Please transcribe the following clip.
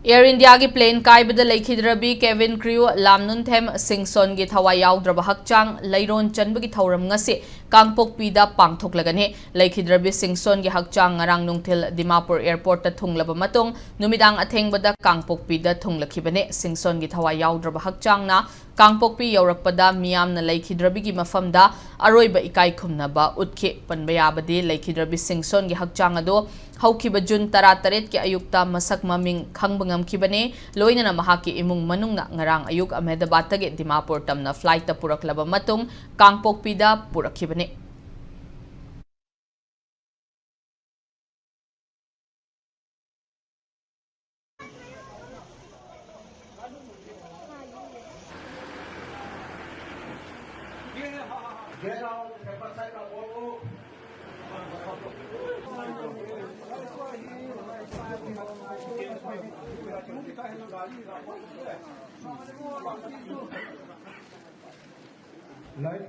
Air India की plane कायबद लेखिद्रबी Kevin crew लामनुन्थेम सिंगसोन की थवाई याउद्रब हकचांग लैरोन चनबगी थौरम ngasi कांगपोकपीदा पांगथोकलगनी लेखिद्रबी सिंगसोन की हकचांग ngarang nungthil दिमापुर एयरपोर्ट ता थुंगलब मतुंग नुमिदांग अथेंगबदा कांगपोकपीदा थुंगलखिबने सिंगसोन की थवाई याउद्रब हकचांगना कांगपोकपी यौरकपदा मियामना लेखिद्रबी की मफमदा अरोइब इकाई खुमनबा उतखे पनबयाबदी लेखिद्रबी सिंगसोन की हकचांग अदो हौखिब जून 18 के अयुक्ता मसक ममिंग खंगबंगमखिबने लोइनना महाकी इमुंग मनुंगना ngarang अयुक अहमदाबादगे दिमापुर तमना फ्लाइट पुरकलब मतुंग कांगपोकपीदा पुरखिबने Light,